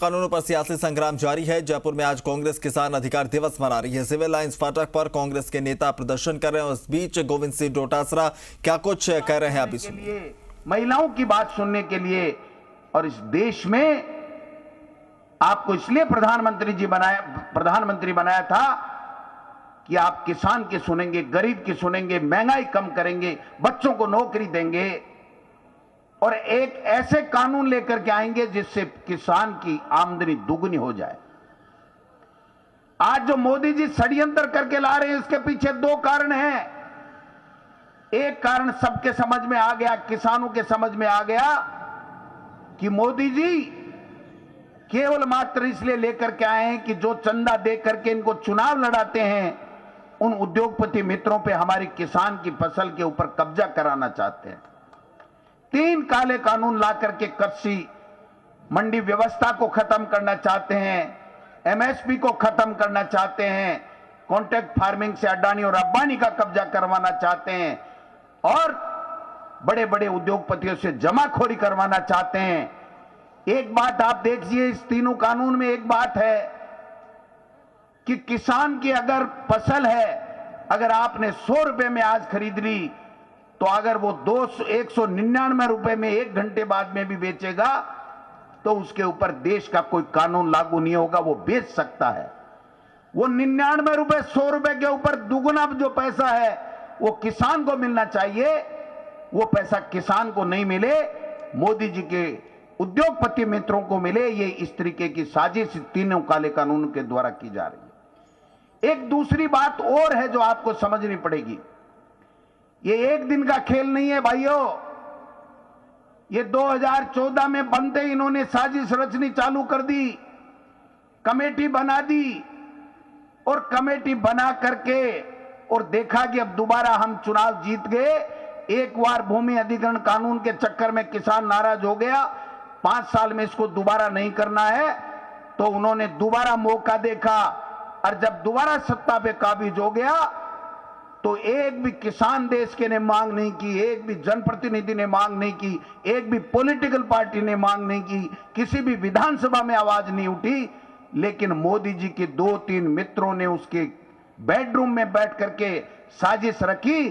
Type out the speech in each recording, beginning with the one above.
कानूनों पर सियासी संग्राम जारी है। जयपुर में आज कांग्रेस किसान अधिकार दिवस मना रही है। सिविल लाइंस फाटक पर कांग्रेस के नेता प्रदर्शन कर रहे हैं। उस बीच गोविंद सिंह डोटासरा क्या कुछ कह रहे हैं, अभी सुनिए। महिलाओं की बात सुनने के लिए और इस देश में आपको इसलिए प्रधानमंत्री बनाया था कि आप किसान की सुनेंगे, गरीब की सुनेंगे, महंगाई कम करेंगे, बच्चों को नौकरी देंगे और एक ऐसे कानून लेकर के आएंगे जिससे किसान की आमदनी दुगनी हो जाए। आज जो मोदी जी षड्यंत्र करके ला रहे हैं, इसके पीछे दो कारण हैं। एक कारण सबके समझ में आ गया, किसानों के समझ में आ गया कि मोदी जी केवल मात्र इसलिए लेकर के आए हैं कि जो चंदा दे करके इनको चुनाव लड़ाते हैं, उन उद्योगपति मित्रों पे हमारी किसान की फसल के ऊपर कब्जा कराना चाहते हैं। 3 काले कानून ला करके कृषि मंडी व्यवस्था को खत्म करना चाहते हैं, एमएसपी को खत्म करना चाहते हैं, कॉन्ट्रैक्ट फार्मिंग से अडानी और अंबानी का कब्जा करवाना चाहते हैं और बड़े बड़े उद्योगपतियों से जमाखोरी करवाना चाहते हैं। एक बात आप देखिए, इस तीनों कानून में एक बात है कि किसान की अगर फसल है, अगर आपने 100 रुपए में आज खरीद ली, तो अगर वो 199 रुपए में 1 घंटे बाद में भी बेचेगा तो उसके ऊपर देश का कोई कानून लागू नहीं होगा, वो बेच सकता है। वो 99 रुपए 100 रुपए के ऊपर दुगुना जो पैसा है वो किसान को मिलना चाहिए, वो पैसा किसान को नहीं मिले, मोदी जी के उद्योगपति मित्रों को मिले। ये इस तरीके की साजिश तीनों काले कानून के द्वारा की जा रही है। एक दूसरी बात और है जो आपको समझनी पड़ेगी। ये एक दिन का खेल नहीं है भाइयों। ये 2014 में बनते इन्होंने साजिश रचनी चालू कर दी, कमेटी बना दी और कमेटी बना करके और देखा कि अब दोबारा हम चुनाव जीत गए। एक बार भूमि अधिग्रहण कानून के चक्कर में किसान नाराज हो गया, 5 साल में इसको दोबारा नहीं करना है, तो उन्होंने दोबारा मौका देखा और जब दोबारा सत्ता पे काबिज हो गया तो एक भी किसान देश के ने मांग नहीं की, एक भी जनप्रतिनिधि ने मांग नहीं की, एक भी पॉलिटिकल पार्टी ने मांग नहीं की, किसी भी विधानसभा में आवाज नहीं उठी। लेकिन मोदी जी के 2-3 मित्रों ने उसके बेडरूम में बैठ करके साजिश रखी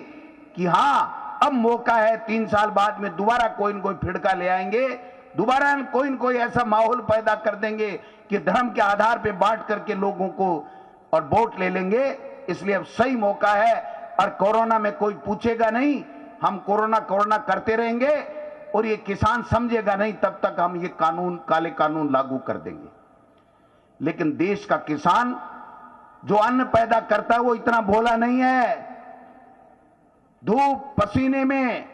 कि हां अब मौका है, 3 साल बाद में दोबारा कोई न कोई फिड़का ले आएंगे, दोबारा कोई न कोई ऐसा माहौल पैदा कर देंगे कि धर्म के आधार पर बांट करके लोगों को और वोट ले लेंगे। इसलिए अब सही मौका है और कोरोना में कोई पूछेगा नहीं, हम कोरोना करते रहेंगे और ये किसान समझेगा नहीं, तब तक हम ये कानून, काले कानून लागू कर देंगे। लेकिन देश का किसान जो अन्न पैदा करता है वो इतना भोला नहीं है। धूप पसीने में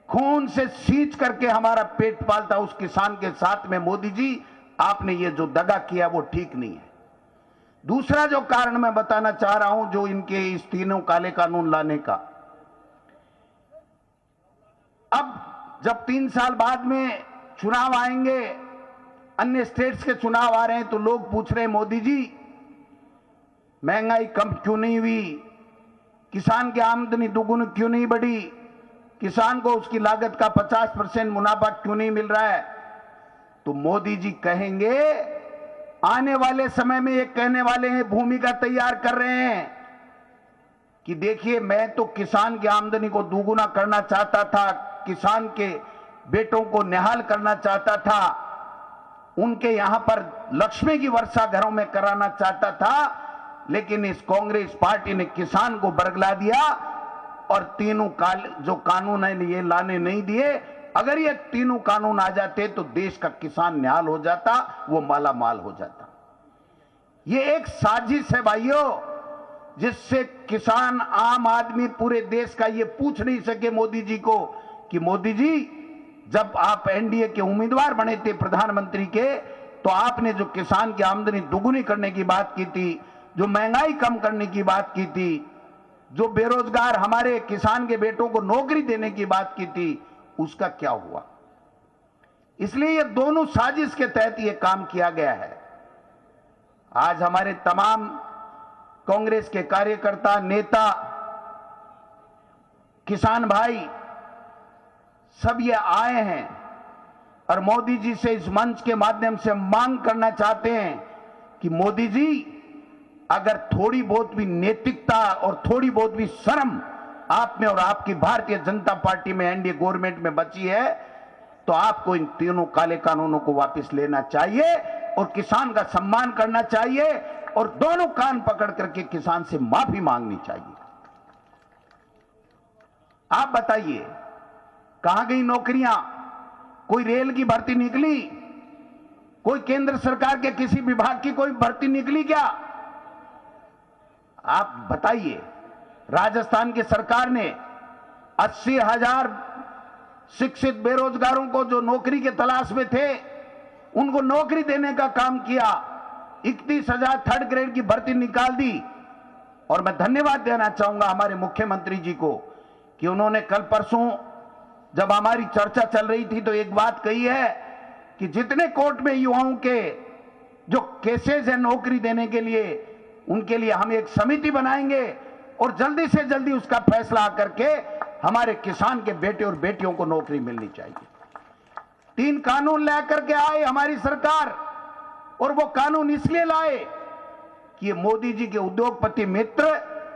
खून से सींच करके हमारा पेट पालता उस किसान के साथ में मोदी जी आपने ये जो दगा किया वो ठीक नहीं है। दूसरा जो कारण मैं बताना चाह रहा हूं जो इनके इस तीनों काले कानून लाने का, अब जब 3 साल बाद में चुनाव आएंगे, अन्य स्टेट्स के चुनाव आ रहे हैं, तो लोग पूछ रहे हैं मोदी जी महंगाई कम क्यों नहीं हुई, किसान की आमदनी दुगुनी क्यों नहीं बढ़ी, किसान को उसकी लागत का 50% मुनाफा क्यों नहीं मिल रहा है। तो मोदी जी कहेंगे, आने वाले समय में ये कहने वाले हैं, भूमिका तैयार कर रहे हैं कि देखिए मैं तो किसान की आमदनी को दुगुना करना चाहता था, किसान के बेटों को निहाल करना चाहता था, उनके यहां पर लक्ष्मी की वर्षा घरों में कराना चाहता था, लेकिन इस कांग्रेस पार्टी ने किसान को बरगला दिया और तीनों जो कानून है ये लाने नहीं दिए। अगर ये तीनों कानून आ जाते तो देश का किसान निहाल हो जाता, वो माला माल हो जाता। ये एक साजिश है भाइयों, जिससे किसान, आम आदमी पूरे देश का ये पूछ नहीं सके मोदी जी को कि मोदी जी जब आप एनडीए के उम्मीदवार बने थे प्रधानमंत्री के, तो आपने जो किसान की आमदनी दुगुनी करने की बात की थी, जो महंगाई कम करने की बात की थी, जो बेरोजगार हमारे किसान के बेटों को नौकरी देने की बात की थी, उसका क्या हुआ। इसलिए ये दोनों साजिश के तहत ये काम किया गया है। आज हमारे तमाम कांग्रेस के कार्यकर्ता, नेता, किसान भाई सब ये आए हैं और मोदी जी से इस मंच के माध्यम से मांग करना चाहते हैं कि मोदी जी, अगर थोड़ी बहुत भी नैतिकता और थोड़ी बहुत भी शर्म आप में और आपकी भारतीय जनता पार्टी में, एनडीए गवर्नमेंट में बची है, तो आपको इन तीनों काले कानूनों को वापस लेना चाहिए और किसान का सम्मान करना चाहिए और दोनों कान पकड़ करके किसान से माफी मांगनी चाहिए। आप बताइए, कहां गई नौकरियां? कोई रेल की भर्ती निकली? कोई केंद्र सरकार के किसी विभाग की कोई भर्ती निकली क्या? आप बताइए। राजस्थान की सरकार ने 80,000 शिक्षित बेरोजगारों को, जो नौकरी के तलाश में थे, उनको नौकरी देने का काम किया। 31,000 थर्ड ग्रेड की भर्ती निकाल दी। और मैं धन्यवाद देना चाहूंगा हमारे मुख्यमंत्री जी को कि उन्होंने कल परसों जब हमारी चर्चा चल रही थी तो एक बात कही है कि जितने कोर्ट में युवाओं के जो केसेस है नौकरी देने के लिए, उनके लिए हम एक समिति बनाएंगे और जल्दी से जल्दी उसका फैसला आकर के हमारे किसान के बेटे और बेटियों को नौकरी मिलनी चाहिए। 3 कानून लेकर के आए हमारी सरकार, और वो कानून इसलिए लाए कि ये मोदी जी के उद्योगपति मित्र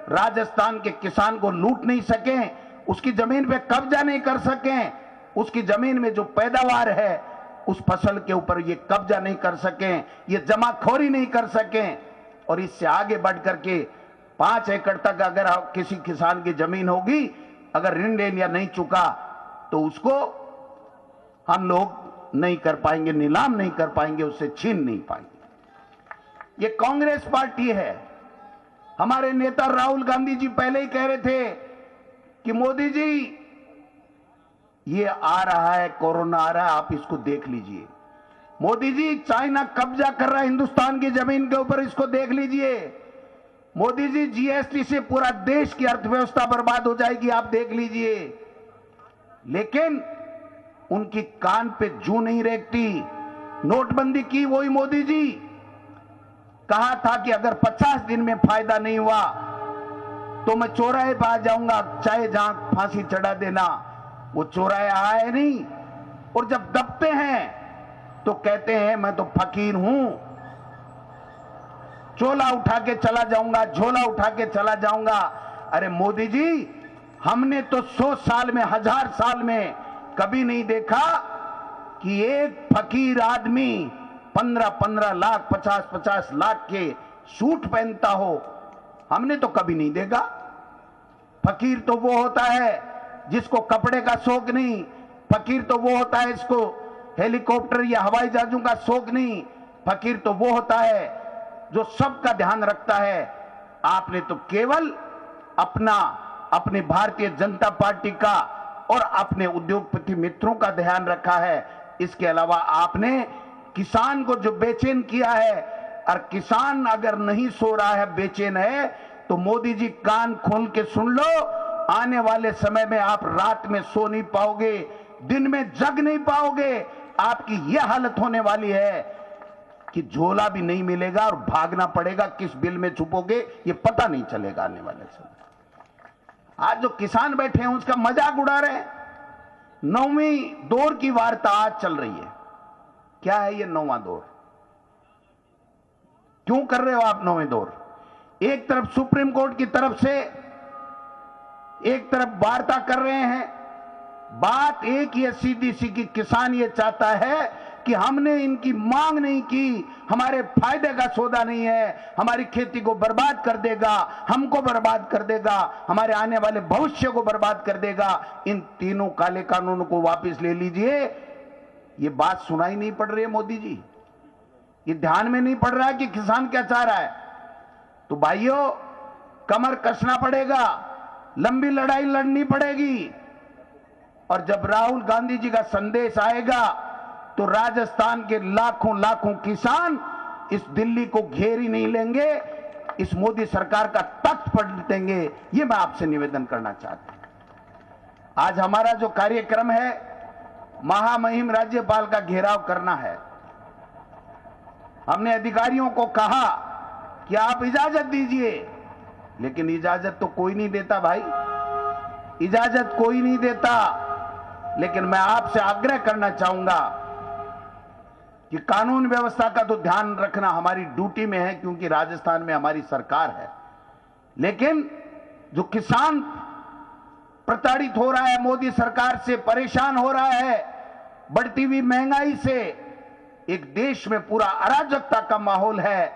राजस्थान के किसान को लूट नहीं सकें, उसकी जमीन पे कब्जा नहीं कर सकें, उसकी जमीन में जो पैदावार है उस फसल के ऊपर ये कब्जा नहीं कर सकें, ये जमाखोरी नहीं कर सकें। और इससे आगे बढ़ करके 5 एकड़ तक अगर किसी किसान की जमीन होगी, अगर ऋण लेन या नहीं चुका तो उसको हम लोग नहीं कर पाएंगे, नीलाम नहीं कर पाएंगे, उससे छीन नहीं पाएंगे। ये कांग्रेस पार्टी है। हमारे नेता राहुल गांधी जी पहले ही कह रहे थे कि मोदी जी, ये आ रहा है, कोरोना आ रहा है, आप इसको देख लीजिए। मोदी जी, चाइना कब्जा कर रहा है हिंदुस्तान की जमीन के ऊपर, इसको देख लीजिए। मोदी जी, जीएसटी से पूरा देश की अर्थव्यवस्था बर्बाद हो जाएगी, आप देख लीजिए। लेकिन उनकी कान पे जू नहीं रेंगती। नोटबंदी की वही मोदी जी। कहा था कि अगर 50 दिन में फायदा नहीं हुआ तो मैं चौराहे पर आ जाऊंगा, चाहे जहां फांसी चढ़ा देना। वो चौराहे आए नहीं, और जब दबते हैं तो कहते हैं मैं तो फकीर हूं, चोला उठा के चला जाऊंगा, झोला उठा के चला जाऊंगा। अरे मोदी जी, हमने तो 100 साल में, 1000 साल में कभी नहीं देखा कि एक फकीर आदमी 15-15 लाख, 50-50 लाख के सूट पहनता हो। हमने तो कभी नहीं देखा। फकीर तो वो होता है जिसको कपड़े का शौक नहीं। फकीर तो वो होता है जिसको हेलीकॉप्टर या हवाई जहाजों का शौक नहीं। फकीर तो वो होता है जो सबका ध्यान रखता है। आपने तो केवल अपनी भारतीय जनता पार्टी का और अपने उद्योगपति मित्रों का ध्यान रखा है। इसके अलावा आपने किसान को जो बेचैन किया है, और किसान अगर नहीं सो रहा है, बेचैन है, तो मोदी जी कान खोल के सुन लो, आने वाले समय में आप रात में सो नहीं पाओगे, दिन में जग नहीं पाओगे। आपकी यह हालत होने वाली है कि झोला भी नहीं मिलेगा और भागना पड़ेगा। किस बिल में छुपोगे ये पता नहीं चलेगा आने वाले समय। आज जो किसान बैठे हैं उसका मजाक उड़ा रहे हैं। 9वीं दौर की वार्ता आज चल रही है। क्या है ये 9वां दौर? क्यों कर रहे हो आप 9वें दौर? एक तरफ सुप्रीम कोर्ट की तरफ से एक तरफ वार्ता कर रहे हैं। बात एक ही है सीधी सी कि किसान ये चाहता है कि हमने इनकी मांग नहीं की, हमारे फायदे का सौदा नहीं है, हमारी खेती को बर्बाद कर देगा, हमको बर्बाद कर देगा, हमारे आने वाले भविष्य को बर्बाद कर देगा। इन तीनों काले कानूनों को वापस ले लीजिए। ये बात सुनाई नहीं पड़ रही है मोदी जी, ये ध्यान में नहीं पड़ रहा है कि किसान क्या चाह रहा है। तो भाइयों, कमर कसना पड़ेगा, लंबी लड़ाई लड़नी पड़ेगी। और जब राहुल गांधी जी का संदेश आएगा तो राजस्थान के लाखों लाखों किसान इस दिल्ली को घेर ही नहीं लेंगे, इस मोदी सरकार का तख्त पलट देंगे। ये मैं आपसे निवेदन करना चाहता हूं। आज हमारा जो कार्यक्रम है, महामहिम राज्यपाल का घेराव करना है। हमने अधिकारियों को कहा कि आप इजाजत दीजिए, लेकिन इजाजत तो कोई नहीं देता भाई, इजाजत कोई नहीं देता। लेकिन मैं आपसे आग्रह करना चाहूंगा कि कानून व्यवस्था का तो ध्यान रखना हमारी ड्यूटी में है, क्योंकि राजस्थान में हमारी सरकार है। लेकिन जो किसान प्रताड़ित हो रहा है, मोदी सरकार से परेशान हो रहा है, बढ़ती हुई महंगाई से एक देश में पूरा अराजकता का माहौल है।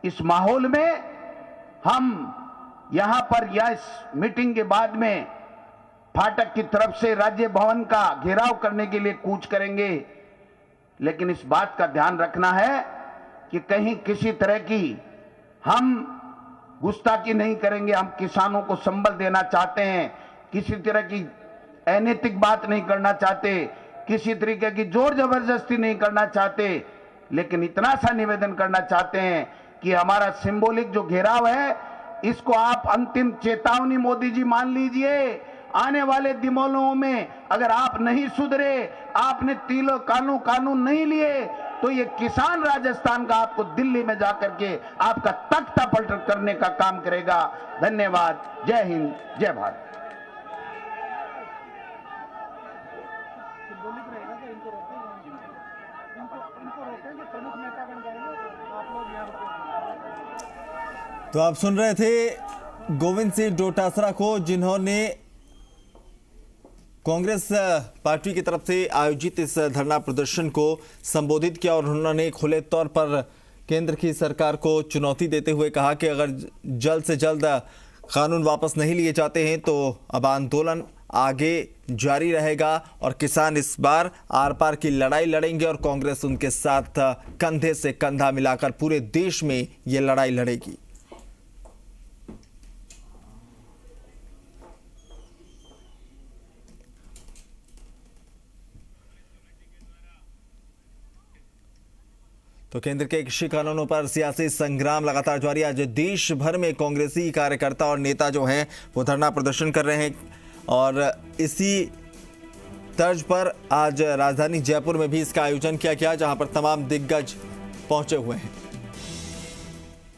इस माहौल में हम यहां पर या इस मीटिंग के बाद में फाटक की तरफ से राज्य भवन का घेराव करने के लिए कूच करेंगे। लेकिन इस बात का ध्यान रखना है कि कहीं किसी तरह की हम गुस्ताखी नहीं करेंगे। हम किसानों को संबल देना चाहते हैं, किसी तरह की अनैतिक बात नहीं करना चाहते, किसी तरीके की जोर जबरदस्ती नहीं करना चाहते। लेकिन इतना सा निवेदन करना चाहते हैं कि हमारा सिंबॉलिक जो घेराव है, इसको आप अंतिम चेतावनी मोदी जी मान लीजिए। आने वाले दिनों में अगर आप नहीं सुधरे, आपने तीनों कानून नहीं लिए, तो ये किसान राजस्थान का आपको दिल्ली में जाकर के आपका तख्ता पलट करने का काम करेगा। धन्यवाद। जय हिंद, जय भारत। तो आप सुन रहे थे गोविंद सिंह डोटासरा को, जिन्होंने कांग्रेस पार्टी की तरफ से आयोजित इस धरना प्रदर्शन को संबोधित किया और उन्होंने खुले तौर पर केंद्र की सरकार को चुनौती देते हुए कहा कि अगर जल्द से जल्द कानून वापस नहीं लिए जाते हैं तो अब आंदोलन आगे जारी रहेगा और किसान इस बार आर पार की लड़ाई लड़ेंगे और कांग्रेस उनके साथ कंधे से कंधा मिलाकर पूरे देश में ये लड़ाई लड़ेगी। तो केंद्र के कृषि कानूनों पर सियासी संग्राम लगातार जारी। आज देश भर में कांग्रेसी कार्यकर्ता और नेता जो हैं वो धरना प्रदर्शन कर रहे हैं और इसी तर्ज पर आज राजधानी जयपुर में भी इसका आयोजन किया गया, जहां पर तमाम दिग्गज पहुंचे हुए हैं।